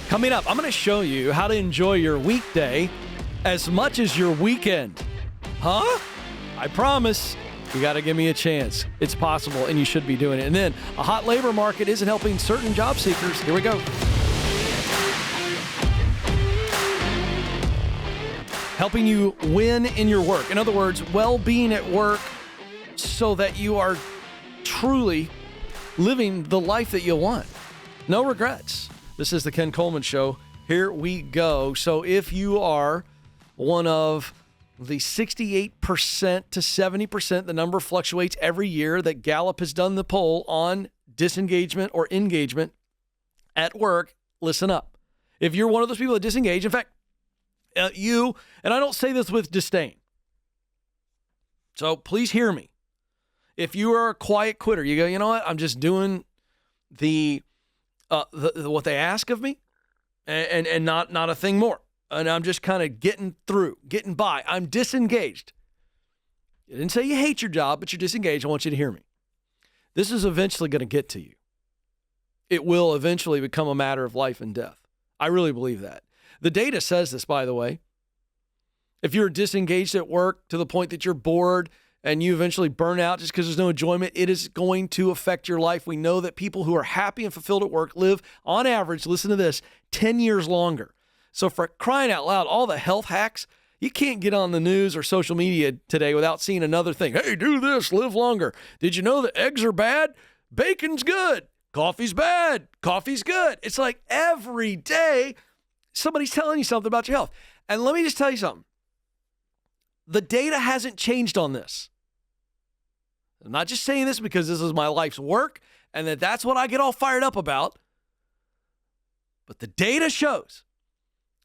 Coming up, I'm going to show you how to enjoy your weekday as much as your weekend. Huh? I promise. You got to give me a chance. It's possible, and you should be doing it. And then, a hot labor market isn't helping certain job seekers. Here we go. Helping you win in your work. In other words, well-being at work so that you are truly living the life that you want. No regrets. This is the Ken Coleman Show. Here we go. So if you are one of the 68% to 70%, the number fluctuates every year, that Gallup has done the poll on disengagement or engagement at work, listen up. If you're one of those people that disengage, in fact, you, and I don't say this with disdain, so please hear me. If you are a quiet quitter, you go, you know what, I'm just doing the what they ask of me and not a thing more. And I'm just kind of getting by. I'm disengaged. I didn't say you hate your job, but you're disengaged. I want you to hear me. This is eventually going to get to you. It will eventually become a matter of life and death. I really believe that. The data says this, by the way. If you're disengaged at work to the point that you're bored and you eventually burn out just because there's no enjoyment, it is going to affect your life. We know that people who are happy and fulfilled at work live, on average, listen to this, 10 years longer. So for crying out loud, all the health hacks, you can't get on the news or social media today without seeing another thing. Hey, do this, live longer. Did you know that eggs are bad? Bacon's good. Coffee's bad. Coffee's good. It's like every day somebody's telling you something about your health. And let me just tell you something. The data hasn't changed on this. I'm not just saying this because this is my life's work and that's what I get all fired up about. But the data shows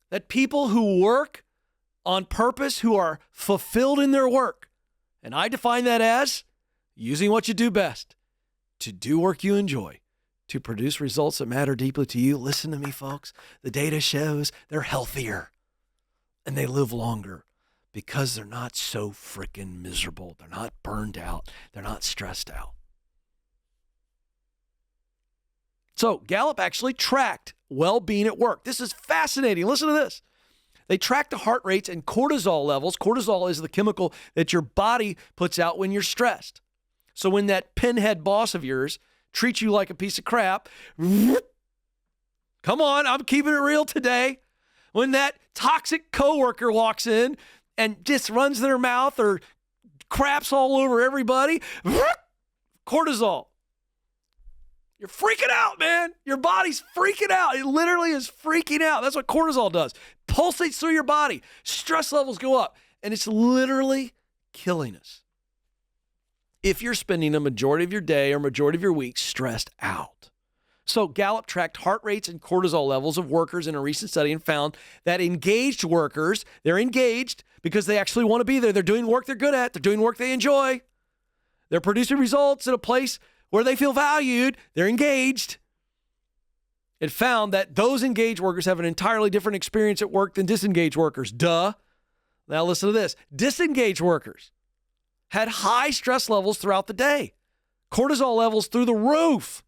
that people who work on purpose, who are fulfilled in their work, and I define that as using what you do best, to do work you enjoy, to produce results that matter deeply to you. Listen to me, folks. The data shows they're healthier and they live longer because they're not so freaking miserable. They're not burned out. They're not stressed out. So Gallup actually tracked well-being at work. This is fascinating. Listen to this. They tracked the heart rates and cortisol levels. Cortisol is the chemical that your body puts out when you're stressed. So when that pinhead boss of yours treats you like a piece of crap, come on, I'm keeping it real today. When that toxic coworker walks in and just runs their mouth or craps all over everybody, cortisol. You're freaking out, man. Your body's freaking out. It literally is freaking out. That's what cortisol does. Pulsates through your body. Stress levels go up. And it's literally killing us if you're spending a majority of your day or majority of your week stressed out. So Gallup tracked heart rates and cortisol levels of workers in a recent study and found that engaged workers, they're engaged because they actually want to be there. They're doing work they're good at. They're doing work they enjoy. They're producing results in a place where they feel valued. They're engaged. It found that those engaged workers have an entirely different experience at work than disengaged workers. Duh. Now listen to this. Disengaged workers had high stress levels throughout the day. Cortisol levels through the roof.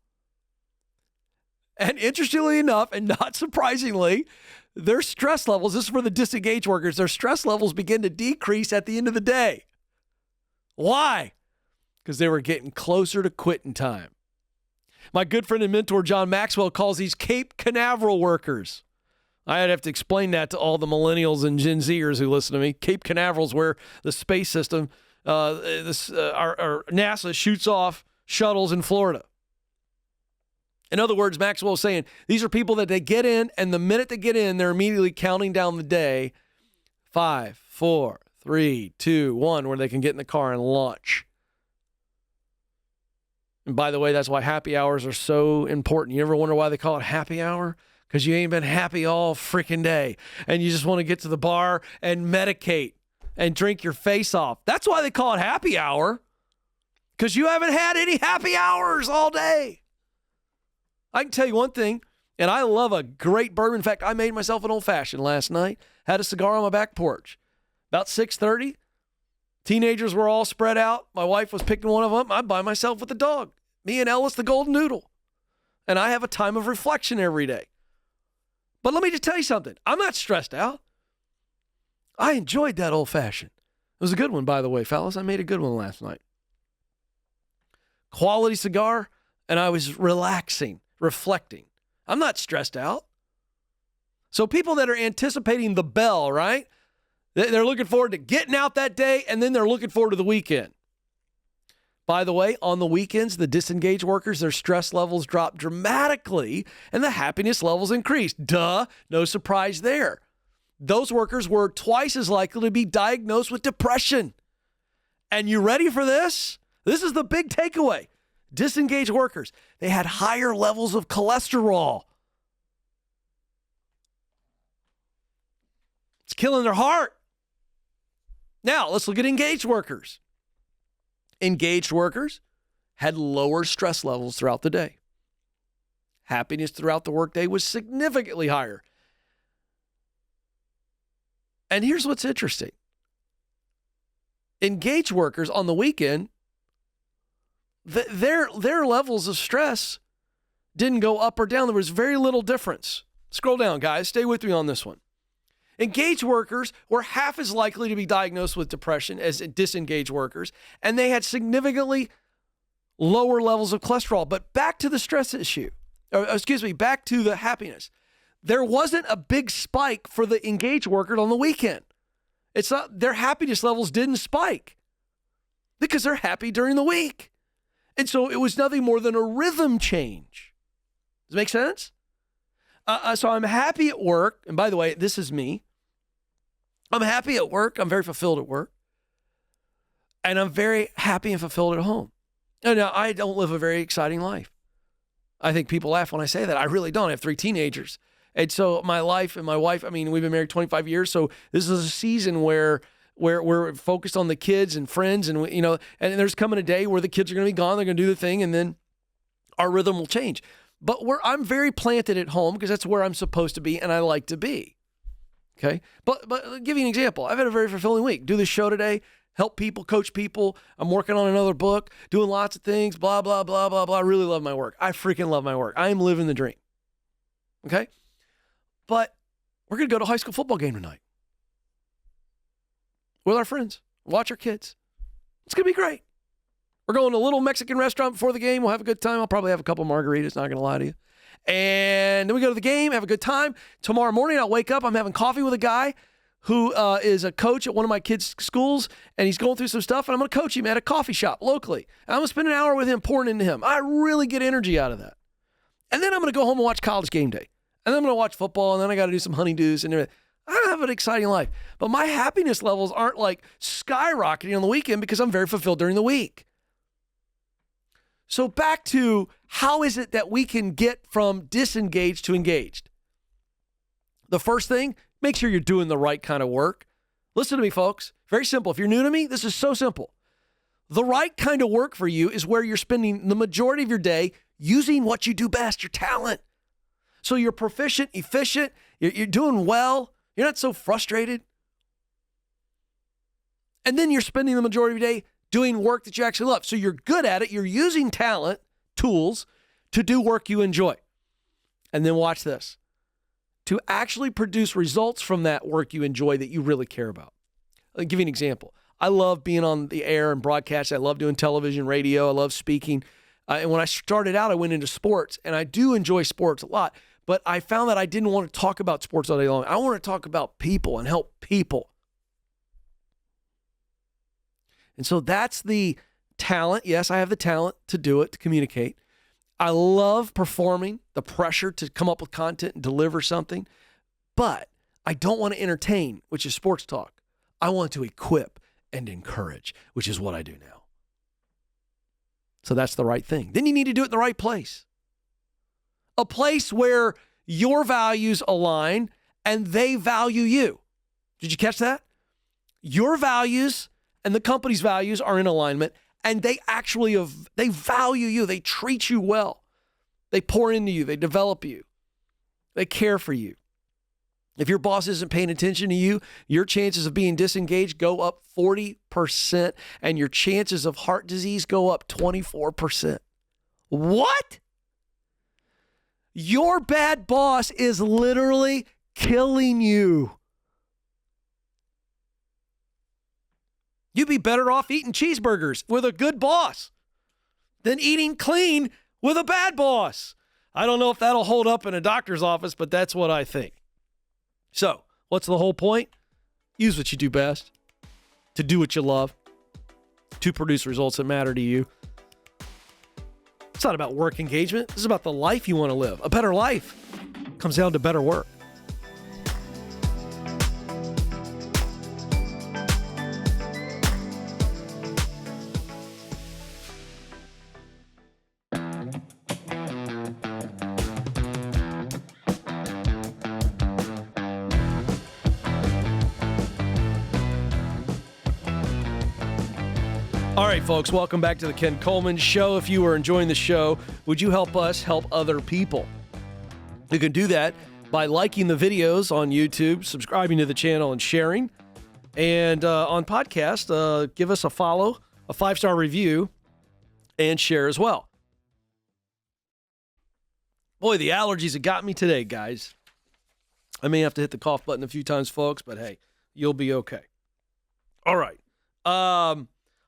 And interestingly enough, and not surprisingly, their stress levels, this is for the disengaged workers, their stress levels begin to decrease at the end of the day. Why? Because they were getting closer to quitting time. My good friend and mentor, John Maxwell, calls these Cape Canaveral workers. I'd have to explain that to all the millennials and Gen Zers who listen to me. Cape Canaveral is where the space system, our NASA shoots off shuttles in Florida. In other words, Maxwell is saying these are people that they get in, and the minute they get in, they're immediately counting down the day. 5, 4, 3, 2, 1, where they can get in the car and launch. And by the way, that's why happy hours are so important. You ever wonder why they call it happy hour? Because you ain't been happy all freaking day. And you just want to get to the bar and medicate and drink your face off. That's why they call it happy hour. Because you haven't had any happy hours all day. I can tell you one thing, and I love a great bourbon. In fact, I made myself an old-fashioned last night. Had a cigar on my back porch. About 6:30, teenagers were all spread out. My wife was picking one of them. I'm by myself with the dog. Me and Ellis, the golden noodle. And I have a time of reflection every day. But let me just tell you something. I'm not stressed out. I enjoyed that old fashioned. It was a good one, by the way, fellas. I made a good one last night. Quality cigar, and I was relaxing, reflecting. I'm not stressed out. So people that are anticipating the bell, right? They're looking forward to getting out that day, and then they're looking forward to the weekend. By the way, on the weekends, the disengaged workers, their stress levels drop dramatically, and the happiness levels increase. Duh, no surprise there. Those workers were twice as likely to be diagnosed with depression. And you ready for this? This is the big takeaway. Disengaged workers, they had higher levels of cholesterol. It's killing their heart. Now, let's look at engaged workers. Engaged workers had lower stress levels throughout the day. Happiness throughout the workday was significantly higher. And here's what's interesting. Engaged workers on the weekend, their levels of stress didn't go up or down. There was very little difference. Scroll down, guys. Stay with me on this one. Engaged workers were half as likely to be diagnosed with depression as disengaged workers, and they had significantly lower levels of cholesterol. But back to the stress issue, back to the happiness. There wasn't a big spike for the engaged workers on the weekend. It's not, their happiness levels didn't spike because they're happy during the week. And so it was nothing more than a rhythm change. Does it make sense? So I'm happy at work. And by the way, this is me. I'm happy at work. I'm very fulfilled at work. And I'm very happy and fulfilled at home. And now I don't live a very exciting life. I think people laugh when I say that. I really don't. I have 3 teenagers. And so my life and my wife, I mean, we've been married 25 years. So this is a season where we're focused on the kids and friends. And, and there's coming a day where the kids are going to be gone. They're going to do the thing. And then our rhythm will change. But I'm very planted at home because that's where I'm supposed to be and I like to be. Okay? But I'll give you an example. I've had a very fulfilling week. Do this show today, help people, coach people. I'm working on another book, doing lots of things, blah, blah, blah, blah, blah. I really love my work. I freaking love my work. I am living the dream. Okay? But we're going to go to a high school football game tonight with our friends, watch our kids. It's going to be great. We're going to a little Mexican restaurant before the game. We'll have a good time. I'll probably have a couple margaritas, not going to lie to you. And then we go to the game, have a good time. Tomorrow morning, I'll wake up. I'm having coffee with a guy who is a coach at one of my kids' schools, and he's going through some stuff, and I'm going to coach him at a coffee shop locally. And I'm going to spend an hour with him pouring into him. I really get energy out of that. And then I'm going to go home and watch College Game Day. And then I'm going to watch football, and then I got to do some honeydews and everything. I have an exciting life. But my happiness levels aren't like skyrocketing on the weekend because I'm very fulfilled during the week. So back to how is it that we can get from disengaged to engaged? The first thing, make sure you're doing the right kind of work. Listen to me, folks. Very simple. If you're new to me, this is so simple. The right kind of work for you is where you're spending the majority of your day using what you do best, your talent. So you're proficient, efficient, you're doing well, you're not so frustrated. And then you're spending the majority of your day doing work that you actually love. So you're good at it. You're using talent, tools, to do work you enjoy. And then watch this. To actually produce results from that work you enjoy that you really care about. I'll give you an example. I love being on the air and broadcast. I love doing television, radio. I love speaking. And when I started out, I went into sports. And I do enjoy sports a lot. But I found that I didn't want to talk about sports all day long. I want to talk about people and help people. And so that's the talent. Yes, I have the talent to do it, to communicate. I love performing, the pressure to come up with content and deliver something. But I don't want to entertain, which is sports talk. I want to equip and encourage, which is what I do now. So that's the right thing. Then you need to do it in the right place. A place where your values align and they value you. Did you catch that? Your values and the company's values are in alignment, and they value you. They treat you well. They pour into you. They develop you. They care for you. If your boss isn't paying attention to you, your chances of being disengaged go up 40%, and your chances of heart disease go up 24%. What? Your bad boss is literally killing you. You'd be better off eating cheeseburgers with a good boss than eating clean with a bad boss. I don't know if that'll hold up in a doctor's office, but that's what I think. So, what's the whole point? Use what you do best, to do what you love, to produce results that matter to you. It's not about work engagement. This is about the life you want to live. A better life comes down to better work. All right, folks, welcome back to the Ken Coleman Show. If you are enjoying the show, would you help us help other people? You can do that by liking the videos on YouTube, subscribing to the channel, and sharing. And on podcast, give us a follow, a 5-star review, and share as well. Boy, the allergies have got me today, guys. I may have to hit the cough button a few times, folks, but hey, you'll be okay. All right.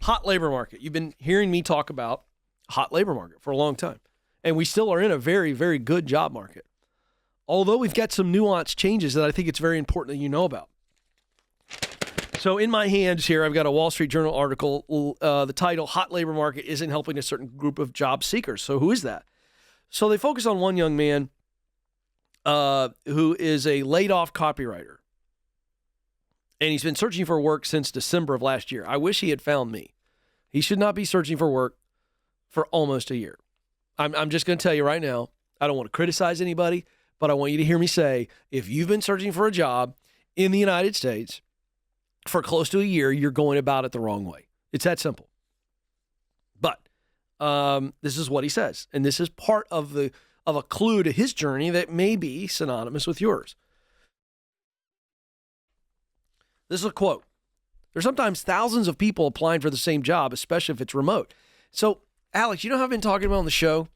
Hot labor market. You've been hearing me talk about hot labor market for a long time. And we still are in a very, very good job market. Although we've got some nuanced changes that I think it's very important that you know about. So in my hands here, I've got a Wall Street Journal article. The title, Hot Labor Market Isn't Helping a Certain Group of Job Seekers. So who is that? So they focus on one young man who is a laid-off copywriter. And he's been searching for work since December of last year. I wish he had found me. He should not be searching for work for almost a year. I'm just going to tell you right now, I don't want to criticize anybody, but I want you to hear me say, if you've been searching for a job in the United States for close to a year, you're going about it the wrong way. It's that simple. But this is what he says, and this is part of a clue to his journey that may be synonymous with yours. This is a quote. There's sometimes thousands of people applying for the same job, especially if it's remote. So, Alex, you know how I've been talking about on the show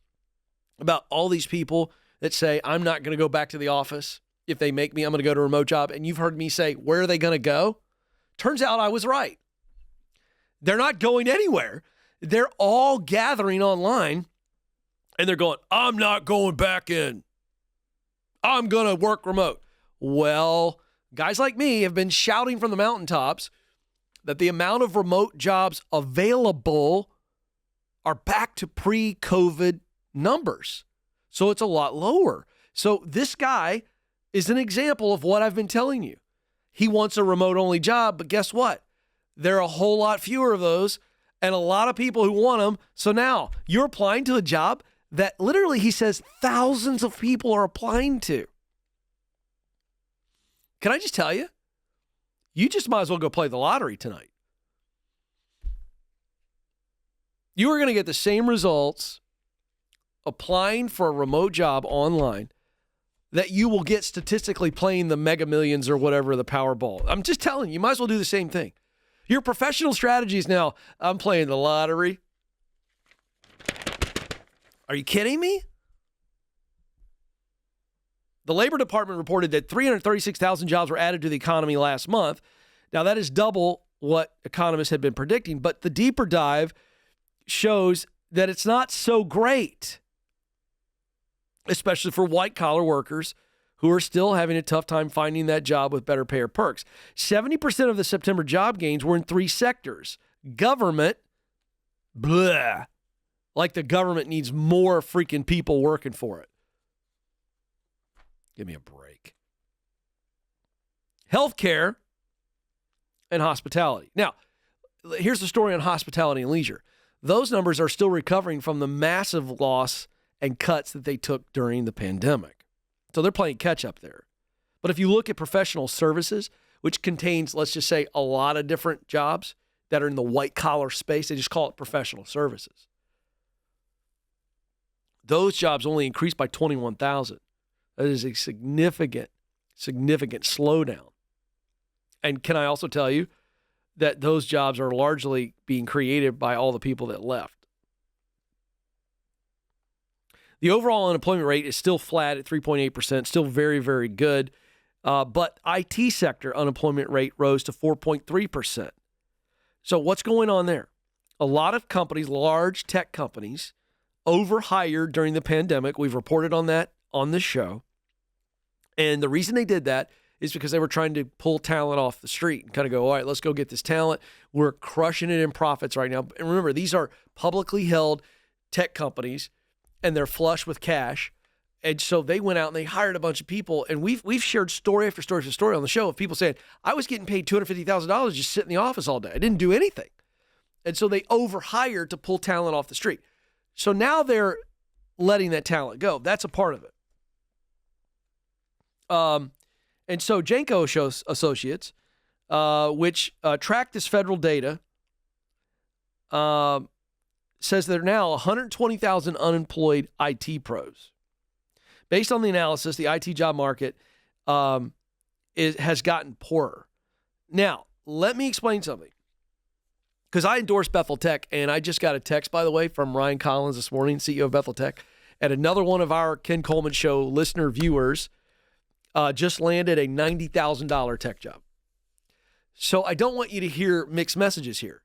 about all these people that say, I'm not going to go back to the office. If they make me, I'm going to go to a remote job. And you've heard me say, where are they going to go? Turns out I was right. They're not going anywhere. They're all gathering online and they're going, I'm not going back in. I'm going to work remote. Well, guys like me have been shouting from the mountaintops that the amount of remote jobs available are back to pre-COVID numbers. So it's a lot lower. So this guy is an example of what I've been telling you. He wants a remote-only job, but guess what? There are a whole lot fewer of those and a lot of people who want them. So now you're applying to a job that literally, he says, thousands of people are applying to. Can I just tell you? You just might as well go play the lottery tonight. You are going to get the same results applying for a remote job online that you will get statistically playing the Mega Millions or whatever, the Powerball. I'm just telling you, you might as well do the same thing. Your professional strategies now, I'm playing the lottery. Are you kidding me? The Labor Department reported that 336,000 jobs were added to the economy last month. Now, that is double what economists had been predicting, but the deeper dive shows that it's not so great, especially for white-collar workers who are still having a tough time finding that job with better pay or perks. 70% of the September job gains were in 3 sectors. Government, blah, like the government needs more freaking people working for it. Give me a break. Healthcare and hospitality. Now, here's the story on hospitality and leisure. Those numbers are still recovering from the massive loss and cuts that they took during the pandemic. So they're playing catch up there. But if you look at professional services, which contains, let's just say, a lot of different jobs that are in the white collar space, they just call it professional services. Those jobs only increased by 21,000. That is a significant slowdown. And can I also tell you that those jobs are largely being created by all the people that left? The overall unemployment rate is still flat at 3.8%, still very, very good. But IT sector unemployment rate rose to 4.3%. So what's going on there? A lot of companies, large tech companies, overhired during the pandemic. We've reported on that on this show. And the reason they did that is because they were trying to pull talent off the street and kind of go, all right, let's go get this talent. We're crushing it in profits right now. And remember, these are publicly held tech companies, and they're flush with cash. And so they went out and they hired a bunch of people. And we've shared story after story after story on the show of people saying, I was getting paid $250,000 just sit in the office all day. I didn't do anything. And so they overhired to pull talent off the street. So now they're letting that talent go. That's a part of it. And so Janko Associates, which tracked this federal data, says there are now 120,000 unemployed IT pros. Based on the analysis, the IT job market has gotten poorer. Now, let me explain something. Because I endorse Bethel Tech, and I just got a text, by the way, from Ryan Collins this morning, CEO of Bethel Tech, and another one of our Ken Coleman Show listener viewers just landed a $90,000 tech job. So I don't want you to hear mixed messages here.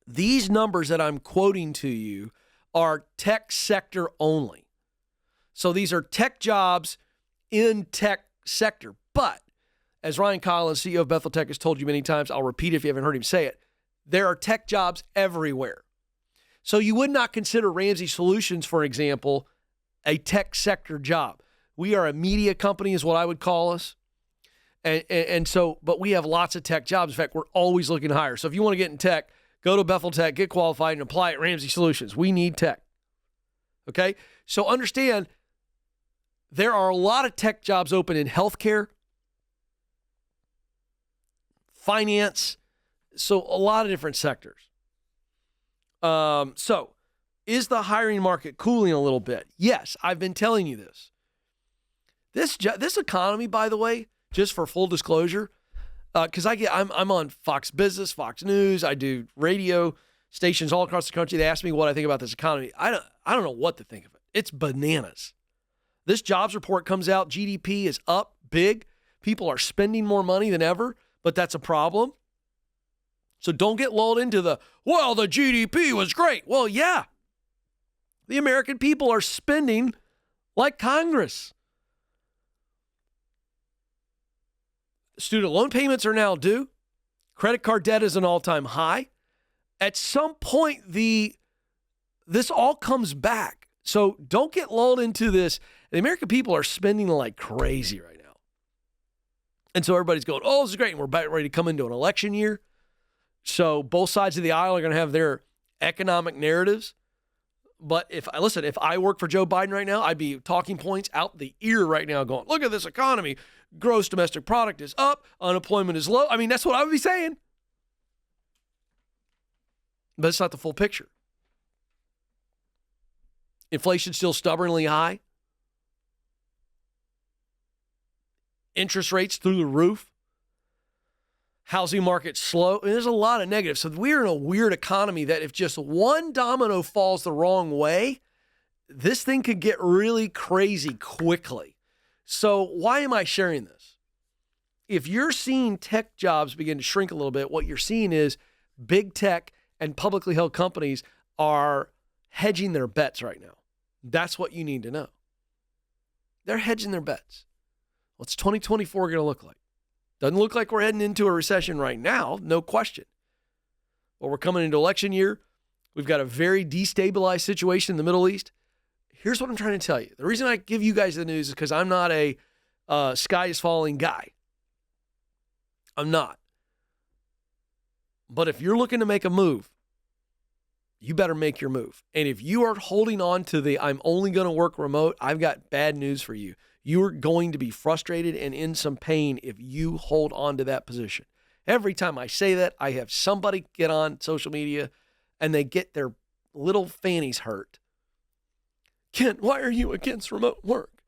These numbers that I'm quoting to you are tech sector only. So these are tech jobs in tech sector. But as Ryan Collins, CEO of Bethel Tech, has told you many times, I'll repeat it if you haven't heard him say it, there are tech jobs everywhere. So you would not consider Ramsey Solutions, for example, a tech sector job. We are a media company is what I would call us. And so, but we have lots of tech jobs. In fact, we're always looking to hire. So if you want to get in tech, go to Bethel Tech, get qualified, and apply at Ramsey Solutions. We need tech. Okay? So understand, there are a lot of tech jobs open in healthcare, finance, so a lot of different sectors. So is the hiring market cooling a little bit? Yes, I've been telling you this. This economy, by the way, just for full disclosure, because I'm on Fox Business, Fox News, I do radio stations all across the country. They ask me what I think about this economy. I don't know what to think of it. It's bananas. This jobs report comes out, GDP is up big. People are spending more money than ever, but that's a problem. So don't get lulled into the GDP was great. Well, yeah. The American people are spending like Congress. Student loan payments are now due. Credit card debt is an all-time high. At some point, this all comes back. So don't get lulled into this. The American people are spending like crazy right now. And so everybody's going, oh, this is great. And we're about ready to come into an election year. So both sides of the aisle are going to have their economic narratives. But if I work for Joe Biden right now, I'd be talking points out the ear right now going, look at this economy. Gross domestic product is up. Unemployment is low. I mean, that's what I would be saying. But it's not the full picture. Inflation's still stubbornly high. Interest rates through the roof. Housing market slow. And there's a lot of negatives. So we're in a weird economy that if just one domino falls the wrong way, this thing could get really crazy quickly. So why am I sharing this? If you're seeing tech jobs begin to shrink a little bit, what you're seeing is big tech and publicly held companies are hedging their bets right now. That's what you need to know. They're hedging their bets. What's 2024 going to look like? Doesn't look like we're heading into a recession right now, no question. But we're coming into election year. We've got a very destabilized situation in the Middle East. Here's what I'm trying to tell you. The reason I give you guys the news is because I'm not a sky is falling guy. I'm not. But if you're looking to make a move, you better make your move. And if you are holding on to the I'm only going to work remote, I've got bad news for you. You are going to be frustrated and in some pain if you hold on to that position. Every time I say that, I have somebody get on social media and they get their little fannies hurt. Ken, why are you against remote work?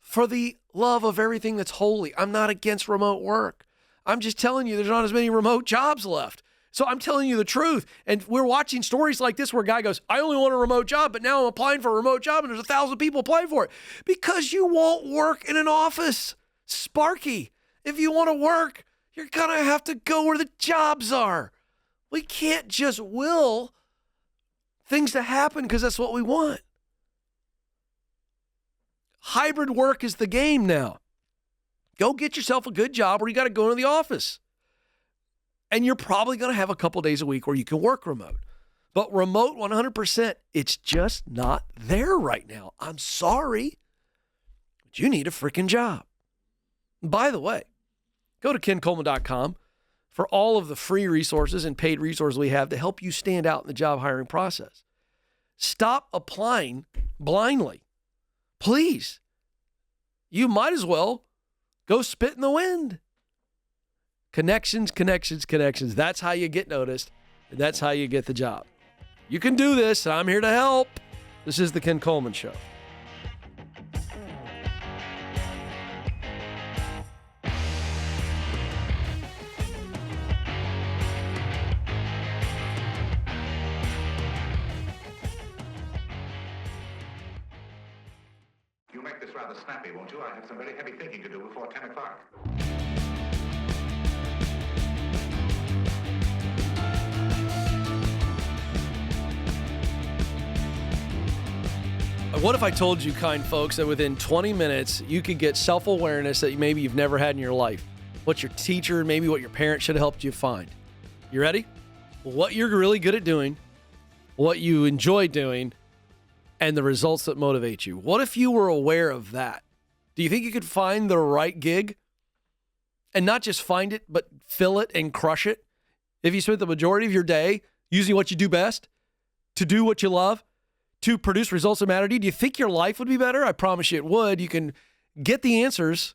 For the love of everything that's holy, I'm not against remote work. I'm just telling you there's not as many remote jobs left. So I'm telling you the truth. And we're watching stories like this where a guy goes, I only want a remote job, but now I'm applying for a remote job and there's 1,000 people applying for it. Because you won't work in an office. Sparky, if you want to work, you're going to have to go where the jobs are. We can't just will things to happen because that's what we want. Hybrid work is the game now. Go get yourself a good job where you got to go into the office. And you're probably going to have a couple days a week where you can work remote. But remote 100%, it's just not there right now. I'm sorry, but you need a freaking job. By the way, go to kencoleman.com for all of the free resources and paid resources we have to help you stand out in the job hiring process. Stop applying blindly. Please. You might as well go spit in the wind. Connections, connections, connections. That's how you get noticed. And that's how you get the job. You can do this, and I'm here to help. This is the Ken Coleman Show. You make this rather snappy, won't you? I have some very heavy thinking to do before 10 o'clock. What if I told you, kind folks, that within 20 minutes, you could get self-awareness that maybe you've never had in your life? What your teacher, maybe what your parents should have helped you find. You ready? What you're really good at doing, what you enjoy doing, and the results that motivate you. What if you were aware of that? Do you think you could find the right gig? And not just find it, but fill it and crush it? If you spent the majority of your day using what you do best, to do what you love, to produce results that matter to you, do you think your life would be better? I promise you it would. You can get the answers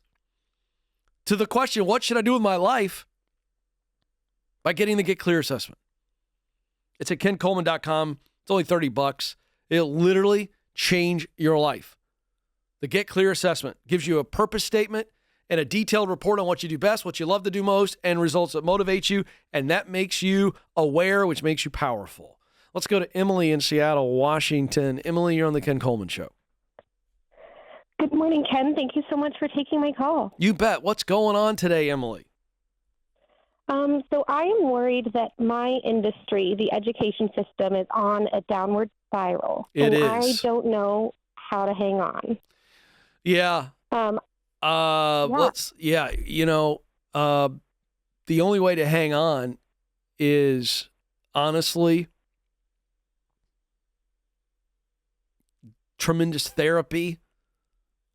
to the question, what should I do with my life, by getting the Get Clear assessment. It's at kencoleman.com. It's only $30. It'll literally change your life. The Get Clear assessment gives you a purpose statement and a detailed report on what you do best, what you love to do most, and results that motivate you, and that makes you aware, which makes you powerful. Let's go to Emily in Seattle, Washington. Emily, you're on the Ken Coleman Show. Good morning, Ken. Thank you so much for taking my call. You bet. What's going on today, Emily? So I am worried that my industry, the education system, is on a downward spiral. It is. I don't know how to hang on. Yeah. The only way to hang on is, honestly, tremendous therapy,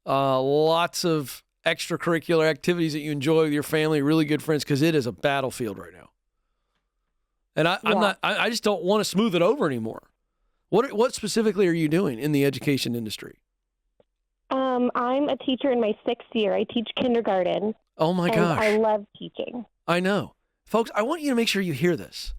lots of extracurricular activities that you enjoy with your family, really good friends, because it is a battlefield right now. And I just don't want to smooth it over anymore. What specifically are you doing in the education industry? I'm a teacher in my 6th year. I teach kindergarten. Oh my gosh. I love teaching. I know. Folks, I want you to make sure you hear this.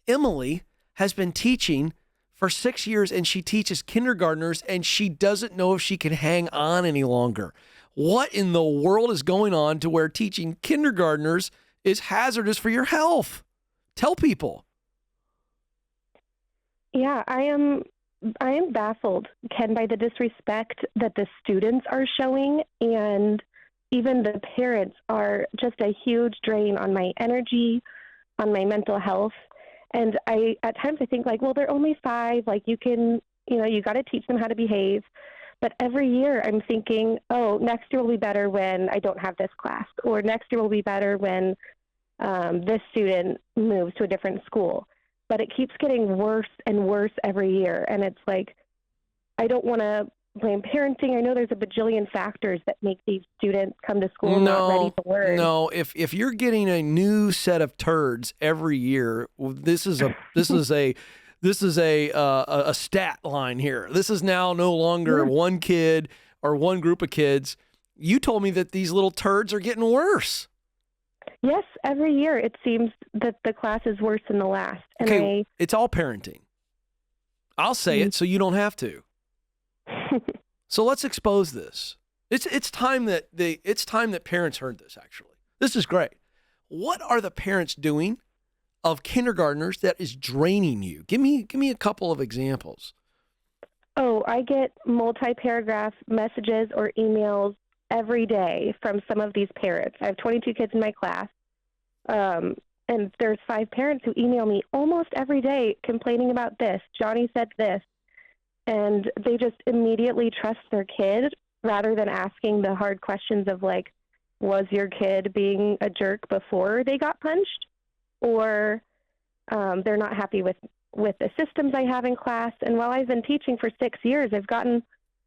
Emily has been teaching for 6 years, and she teaches kindergartners, and she doesn't know if she can hang on any longer. What in the world is going on to where teaching kindergartners is hazardous for your health? Tell people. Yeah, I am baffled, Ken, by the disrespect that the students are showing, and even the parents are just a huge drain on my energy, on my mental health. And at times I think, like, well, they're only 5. Like, you got to teach them how to behave. But every year I'm thinking, oh, next year will be better when I don't have this class, or next year will be better when this student moves to a different school. But it keeps getting worse and worse every year. And it's like, I don't want to blame parenting. I know there's a bajillion factors that make these students come to school not ready to learn. No, if you're getting a new set of turds every year, this is a stat line here. This is now no longer one kid or one group of kids. You told me that these little turds are getting worse. Yes, every year it seems that the class is worse than the last. And okay, it's all parenting. I'll say it so you don't have to. So let's expose this. It's time that parents heard this. Actually, this is great. What are the parents doing of kindergartners that is draining you? Give me a couple of examples. Oh, I get multi-paragraph messages or emails every day from some of these parents. I have 22 kids in my class, and there's 5 parents who email me almost every day complaining about this. Johnny said this, and they just immediately trust their kid rather than asking the hard questions of, like, was your kid being a jerk before they got punched? Or they're not happy with the systems I have in class. And while I've been teaching for 6 years, I've gotten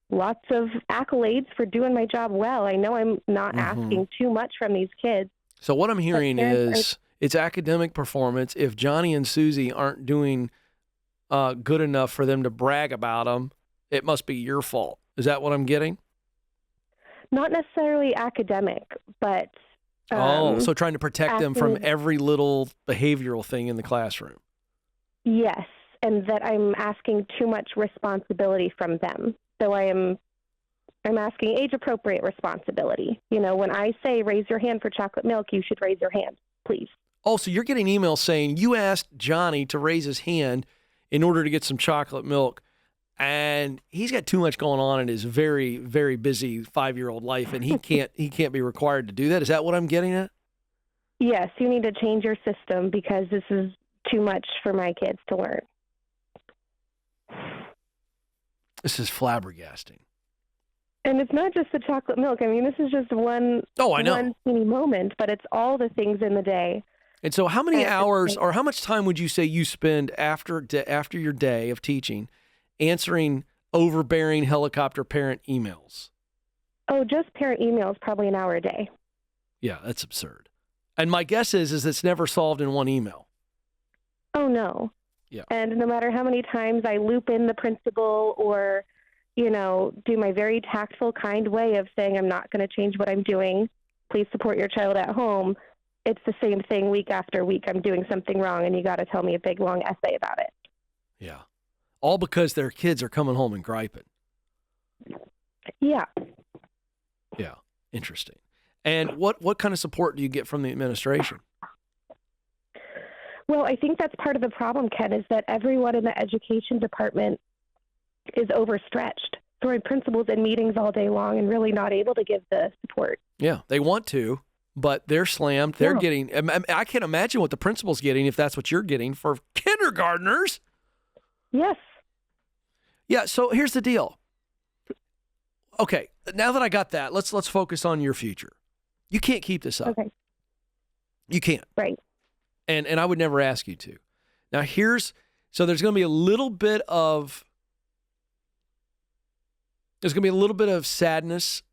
lots of accolades for doing my job well. I know I'm not asking too much from these kids. So what I'm hearing is it's academic performance. If Johnny and Susie aren't doing good enough for them to brag about them, it must be your fault. Is that what I'm getting? Not necessarily academic, but... so trying to protect them from every little behavioral thing in the classroom. Yes, and that I'm asking too much responsibility from them. So I'm asking age-appropriate responsibility. You know, when I say raise your hand for chocolate milk, you should raise your hand, please. Oh, so you're getting emails saying you asked Johnny to raise his hand in order to get some chocolate milk, and he's got too much going on in his very, very busy 5-year-old life, and he can't be required to do that. Is that what I'm getting at? Yes, you need to change your system because this is too much for my kids to learn. This is flabbergasting. And it's not just the chocolate milk. I mean, this is just one teeny moment, but it's all the things in the day. And so how many hours or how much time would you say you spend after your day of teaching answering overbearing helicopter parent emails? Oh, just parent emails, probably an hour a day. Yeah, that's absurd. And my guess is it's never solved in one email. Oh, no. Yeah. And no matter how many times I loop in the principal or, you know, do my very tactful, kind way of saying I'm not going to change what I'm doing, please support your child at home, it's the same thing week after week. I'm doing something wrong, and you got to tell me a big, long essay about it. Yeah. All because their kids are coming home and griping. Yeah. Yeah. Interesting. And what kind of support do you get from the administration? Well, I think that's part of the problem, Ken, is that everyone in the education department is overstretched. So our principals in meetings all day long and really not able to give the support. Yeah, they want to, but they're slammed. They're getting, I can't imagine what the principal's getting if that's what you're getting for kindergartners. Yes. Yeah, so here's the deal. Okay, now that I got that, let's focus on your future. You can't keep this up. Okay. You can't. Right. And I would never ask you to. Now so there's going to be a little bit of sadness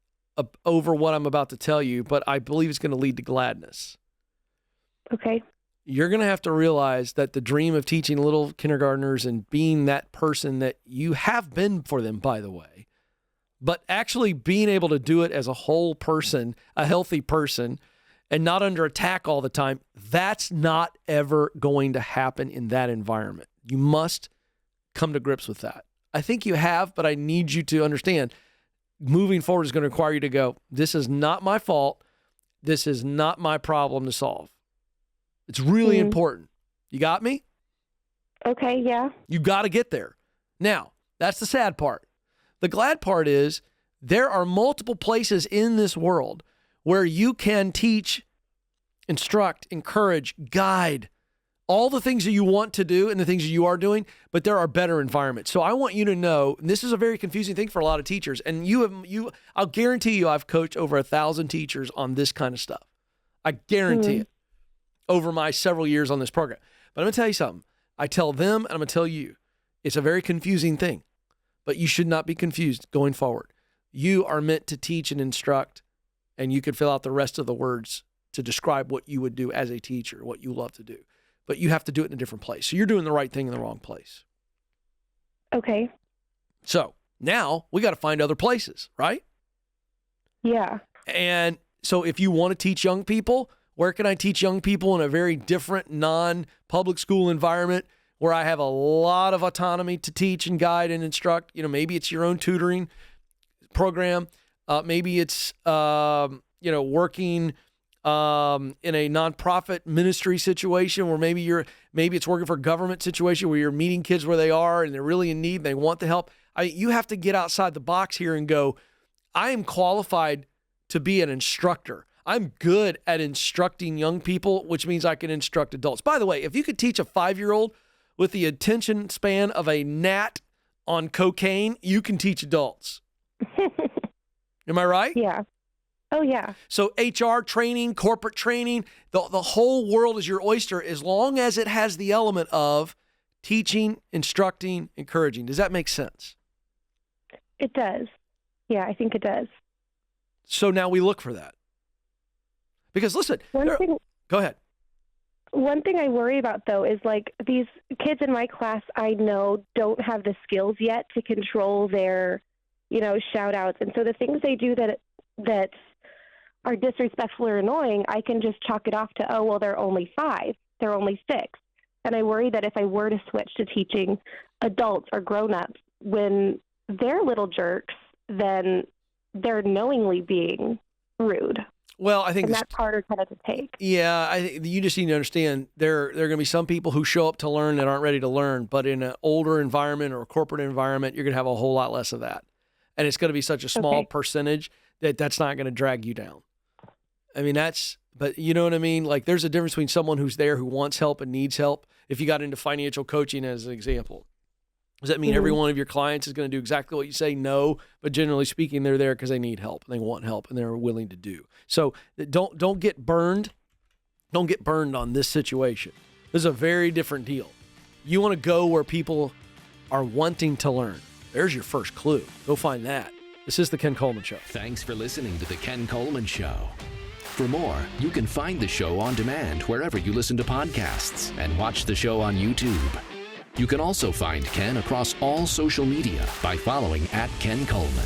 over what I'm about to tell you, but I believe it's going to lead to gladness. Okay. You're going to have to realize that the dream of teaching little kindergartners and being that person that you have been for them, by the way, but actually being able to do it as a whole person, a healthy person, and not under attack all the time, that's not ever going to happen in that environment. You must come to grips with that. I think you have, but I need you to understand moving forward is going to require you to go, this is not my fault. This is not my problem to solve. It's really important. You got me? Okay, yeah. You got to get there. Now, that's the sad part. The glad part is there are multiple places in this world where you can teach, instruct, encourage, guide, all the things that you want to do and the things that you are doing, but there are better environments. So I want you to know, and this is a very confusing thing for a lot of teachers, and I'll guarantee you I've coached over 1,000 teachers on this kind of stuff. I guarantee it over my several years on this program. But I'm going to tell you something. I tell them and I'm going to tell you, it's a very confusing thing, but you should not be confused going forward. You are meant to teach and instruct, and you could fill out the rest of the words to describe what you would do as a teacher, what you love to do. But you have to do it in a different place. So you're doing the right thing in the wrong place. Okay. So now we got to find other places, right? Yeah. And so if you want to teach young people, where can I teach young people in a very different non-public school environment where I have a lot of autonomy to teach and guide and instruct? You know, maybe it's your own tutoring program. Maybe it's, working in a nonprofit ministry situation where maybe it's working for a government situation where you're meeting kids where they are and they're really in need and they want the help. You have to get outside the box here and go, I am qualified to be an instructor. I'm good at instructing young people, which means I can instruct adults. By the way, if you could teach a 5-year-old with the attention span of a gnat on cocaine, you can teach adults. Am I right? Yeah. Oh, yeah. So HR training, corporate training, the whole world is your oyster as long as it has the element of teaching, instructing, encouraging. Does that make sense? It does. Yeah, I think it does. So now we look for that. Because listen, go ahead. One thing I worry about, though, is like these kids in my class I know don't have the skills yet to control their, shout outs. And so the things they do that are disrespectful or annoying, I can just chalk it off to, oh, well, they're only 5, they're only 6. And I worry that if I were to switch to teaching adults or grown-ups when they're little jerks, then they're knowingly being rude. Well, I think that's harder kind of to take. Yeah, I think you just need to understand there are going to be some people who show up to learn that aren't ready to learn, but in an older environment or a corporate environment, you're going to have a whole lot less of that. And it's going to be such a small percentage that's not going to drag you down. I mean, but you know what I mean? Like there's a difference between someone who's there who wants help and needs help. If you got into financial coaching as an example, does that mean every one of your clients is going to do exactly what you say? No, but generally speaking, they're there because they need help and they want help and they're willing to do. So don't get burned. Don't get burned on this situation. This is a very different deal. You want to go where people are wanting to learn. There's your first clue. Go find that. This is the Ken Coleman Show. Thanks for listening to the Ken Coleman Show. For more, you can find the show on demand wherever you listen to podcasts and watch the show on YouTube. You can also find Ken across all social media by following @Ken Coleman.